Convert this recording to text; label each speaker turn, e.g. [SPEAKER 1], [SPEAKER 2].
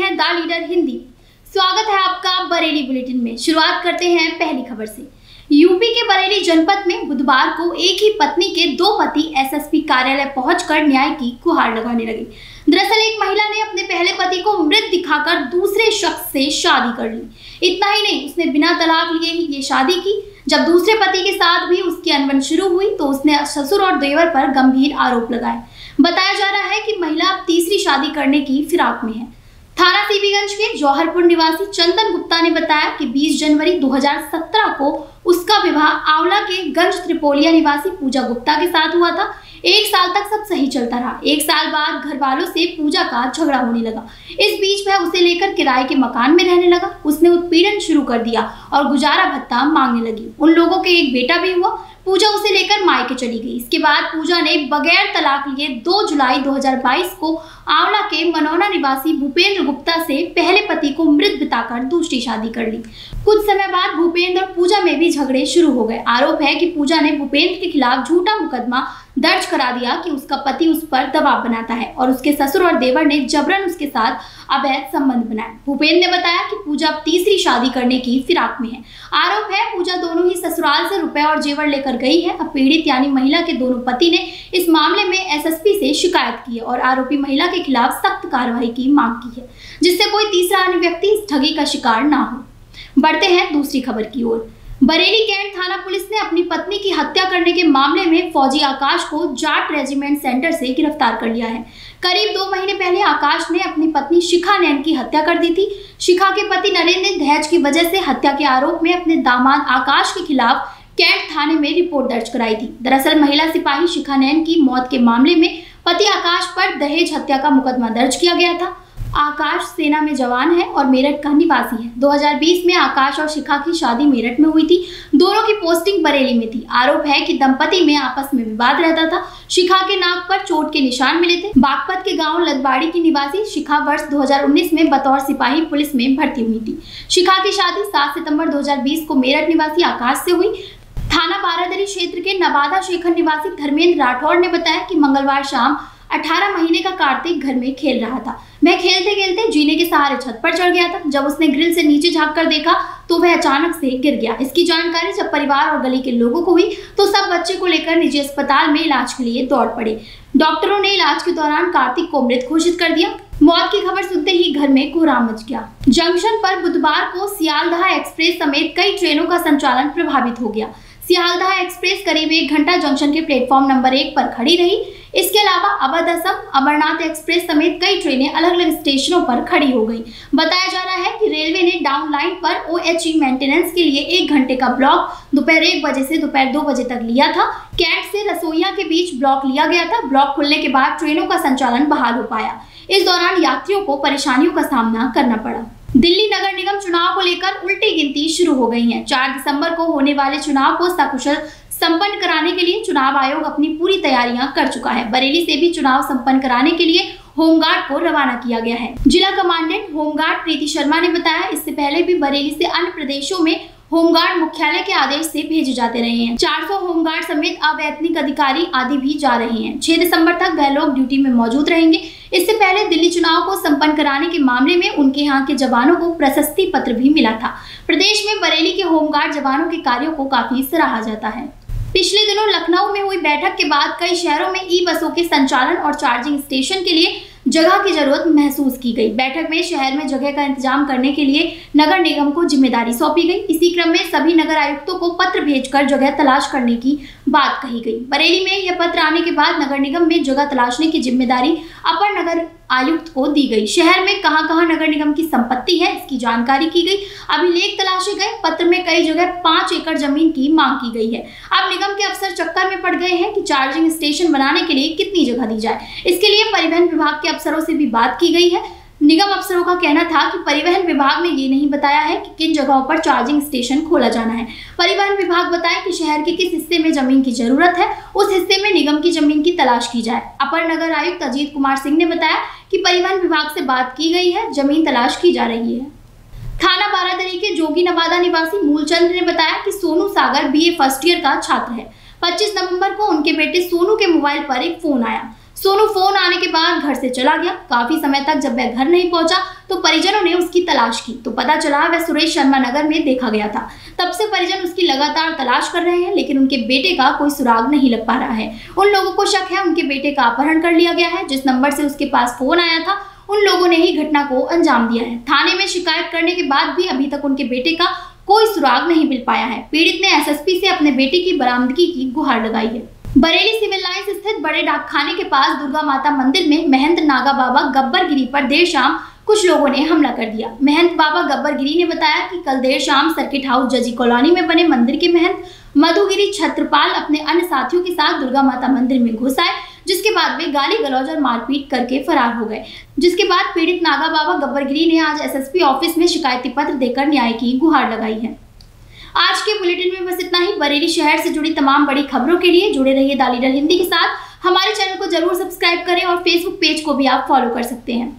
[SPEAKER 1] हैं the leader Hindi. स्वागत है आपका बरेली बुलेटिन में। शुरुआत करते हैं पहली खबर से। यूपी के बरेली जनपद में बुधवार को एक ही पत्नी के दो पति एसएसपी कार्यालय पहुंचकर न्याय की गुहार लगाने लगे। दरअसल एक महिला ने अपने पहले पति को मृत दिखाकर दूसरे शख्स से शादी कर ली। इतना ही नहीं, उसने बिना तलाक लिए ही ये शादी की। जब दूसरे पति के साथ भी उसकी अनबन शुरू हुई तो उसने ससुर और देवर पर गंभीर आरोप लगाए। बताया जा रहा है कि महिला अब तीसरी शादी करने की फिराक में है। थाना सीबीगंज के जौहरपुर निवासी चंदन गुप्ता ने बताया कि 20 जनवरी 2017 को उसका विवाह आंवला के गंज त्रिपोलिया निवासी पूजा गुप्ता के साथ हुआ था। एक साल तक सब सही चलता रहा। एक साल बाद घर वालों से पूजा का झगड़ा होने लगा। इस बीच वह उसे लेकर किराए के मकान में रहने लगा। उसने उत्पीड़न शुरू कर दिया और गुजारा भत्ता मांगने लगी। उन लोगों के एक बेटा भी हुआ। पूजा उसे लेकर मायके चली गई। इसके बाद पूजा ने बगैर तलाक लिए 2 जुलाई 2022 को आंवला के मनौना निवासी भूपेंद्र गुप्ता से पहले पति को मृत बिताकर दूसरी शादी कर ली। कुछ समय बाद भूपेंद्र और पूजा में भी झगड़े शुरू हो गए। आरोप है कि पूजा ने भूपेंद्र के खिलाफ झूठा मुकदमा दर्ज करा दिया कि उसका पति उस पर दबाव बनाता है और उसके ससुर और देवर ने जबरन उसके साथ अवैध संबंध बनाए। भूपेंद्र ने बताया कि पूजा अब तीसरी शादी करने की फिराक में है। आरोप है पूजा दोनों ही ससुराल से रुपए और जेवर लेकर गई है। अब पीड़ित यानी महिला के दोनों पति ने इस मामले में एसएसपी से शिकायत की है और आरोपी महिला के खिलाफ सख्त कार्रवाई की मांग की है, जिससे कोई तीसरा अन्य व्यक्ति इस ठगी का शिकार ना हो। बढ़ते हैं दूसरी खबर की ओर। बरेली कैंट थाना पुलिस ने अपनी पत्नी की हत्या करने के मामले में फौजी आकाश को जाट रेजिमेंट सेंटर से गिरफ्तार कर लिया है। करीब 2 महीने पहले आकाश ने अपनी पत्नी शिखा नैन की हत्या कर दी थी। शिखा के पति नरेंद्र ने दहेज की वजह से हत्या के आरोप में अपने दामाद आकाश के खिलाफ कैंट थाने में रिपोर्ट दर्ज कराई थी। दरअसल महिला सिपाही शिखा नैन की मौत के मामले में पति आकाश पर दहेज हत्या का मुकदमा दर्ज किया गया था। आकाश सेना में जवान है और मेरठ का निवासी है। 2020 में आकाश और शिखा की शादी मेरठ में हुई थी। दोनों की पोस्टिंग बरेली में थी। आरोप है कि दंपति में आपस में विवाद रहता था। शिखा के नाक पर चोट के निशान मिले थे। बागपत के गांव लदवाड़ी की निवासी शिखा वर्ष 2019 में बतौर सिपाही पुलिस में भर्ती हुई थी। शिखा की शादी 7 सितंबर 2020 को मेरठ निवासी आकाश से हुई। थाना बारादरी क्षेत्र के नवादा शेखर निवासी धर्मेंद्र राठौड़ ने बताया कि मंगलवार शाम 18 महीने का कार्तिक घर में खेल रहा था। वह खेलते खेलते जीने के सहारे छत पर चढ़ गया था। जब उसने ग्रिल से नीचे झांककर देखा तो वह अचानक से गिर गया। इसकी जानकारी जब परिवार और गली के लोगों को हुई तो सब बच्चे को लेकर निजी अस्पताल में इलाज के लिए दौड़ पड़े। डॉक्टरों ने इलाज के दौरान कार्तिक को मृत घोषित कर दिया। मौत की खबर सुनते ही घर में कोहराम मच गया। जंक्शन पर बुधवार को सियालदह एक्सप्रेस समेत कई ट्रेनों का संचालन प्रभावित हो गया। सियालदह एक्सप्रेस करीब 1 घंटा जंक्शन के प्लेटफॉर्म नंबर 1 पर खड़ी रही। इसके अलावा अवध असम अमरनाथ एक्सप्रेस समेत कई ट्रेनें अलग अलग स्टेशनों पर खड़ी हो गई। बताया जा रहा है कि रेलवे ने डाउन लाइन पर OHE मेंटेनेंस के लिए 1 घंटे का ब्लॉक दोपहर 1 बजे से दोपहर 2 बजे तक लिया था। कैंट से रसोइया के बीच ब्लॉक लिया गया था। ब्लॉक खुलने के बाद ट्रेनों का संचालन बहाल हो पाया। इस दौरान यात्रियों को परेशानियों का सामना करना पड़ा। दिल्ली नगर निगम चुनाव को लेकर उल्टी गिनती शुरू हो गई है। 4 दिसंबर को होने वाले चुनाव को सकुशल संपन्न कराने के लिए चुनाव आयोग अपनी पूरी तैयारियां कर चुका है। बरेली से भी चुनाव संपन्न कराने के लिए होमगार्ड को रवाना किया गया है। जिला कमांडेंट होमगार्ड प्रीति शर्मा ने बताया, इससे पहले भी बरेली से अन्य प्रदेशों में होमगार्ड मुख्यालय के आदेश से भेजे जाते रहे हैं। 400 होमगार्ड समेत अवैतनिक अधिकारी आदि भी जा रहे हैं। 6 दिसंबर तक वह लोग ड्यूटी में मौजूद रहेंगे। इससे पहले दिल्ली चुनाव को संपन्न कराने के मामले में उनके यहाँ के जवानों को प्रशस्ति पत्र भी मिला था। प्रदेश में बरेली के होमगार्ड जवानों के कार्यों को काफी सराहा जाता है। पिछले दिनों लखनऊ में हुई बैठक के बाद कई शहरों में ई-बसों के संचालन और चार्जिंग स्टेशन के लिए जगह की जरूरत महसूस की गई। बैठक में शहर में जगह का इंतजाम करने के लिए नगर निगम को जिम्मेदारी सौंपी गई। इसी क्रम में सभी नगर आयुक्तों को पत्र भेजकर जगह तलाश करने की बात कही गई। बरेली में यह पत्र आने के बाद नगर निगम में जगह तलाशने की जिम्मेदारी अपर नगर आयुक्त को दी गई। शहर में कहां-कहां नगर निगम की संपत्ति है, इसकी जानकारी की गई। अभिलेख तलाशे गए। पत्र में कई जगह 5 एकड़ जमीन की मांग की गई है। अब निगम के अफसर चक्कर में पड़ गए हैं कि चार्जिंग स्टेशन बनाने के लिए कितनी जगह दी जाए। इसके लिए परिवहन विभाग के अफसरों से भी बात की गई है। निगम अफसरों का कहना था कि परिवहन विभाग ने ये नहीं बताया है कि किन जगहों पर चार्जिंग स्टेशन खोला जाना है। परिवहन विभाग बताए कि शहर के किस हिस्से में जमीन की जरूरत है, उस हिस्से में निगम की जमीन की तलाश की जाए। अपर नगर आयुक्त अजीत कुमार सिंह ने बताया कि परिवहन विभाग से बात की गई है, जमीन तलाश की जा रही है। थाना बारादरी के जोगी नवादा निवासी मूलचंद ने बताया कि सोनू सागर BA फर्स्ट ईयर का छात्र है। 25 नवंबर को उनके बेटे सोनू के मोबाइल पर एक फोन आया। सोनू फोन आने के बाद घर से चला गया। काफी समय तक जब वह घर नहीं पहुंचा तो परिजनों ने उसकी तलाश की तो पता चला वह सुरेश शर्मा नगर में देखा गया था। तब से परिजन उसकी लगातार तलाश कर रहे हैं, लेकिन उनके बेटे का कोई सुराग नहीं लग पा रहा है। उन लोगों को शक है उनके बेटे का अपहरण कर लिया गया है। जिस नंबर से उसके पास फोन आया था उन लोगों ने ही घटना को अंजाम दिया है। थाने में शिकायत करने के बाद भी अभी तक उनके बेटे का कोई सुराग नहीं मिल पाया है। पीड़ित ने एसएसपी से अपने बेटे की बरामदगी की गुहार लगाई है। बरेली सिविल लाइंस स्थित बड़े डाकखाने के पास दुर्गा माता मंदिर में महंत नागा बाबा गब्बर गिरी पर देर शाम कुछ लोगों ने हमला कर दिया। महंत बाबा गब्बर गिरी ने बताया कि कल देर शाम सर्किट हाउस जजी कॉलोनी में बने मंदिर के महंत मधुगिरी छत्रपाल अपने अन्य साथियों के साथ दुर्गा माता मंदिर में घुस आए, जिसके बाद वे गाली गलौज और मारपीट करके फरार हो गए। जिसके बाद पीड़ित नागा बाबा गब्बर गिरी ने आज एसएसपी ऑफिस में शिकायती पत्र देकर न्याय की गुहार लगाई है। आज के बुलेटिन में बस इतना ही। बरेली शहर से जुड़ी तमाम बड़ी खबरों के लिए जुड़े रहिए द लीडर हिंदी के साथ। हमारे चैनल को जरूर सब्सक्राइब करें और फेसबुक पेज को भी आप फॉलो कर सकते हैं।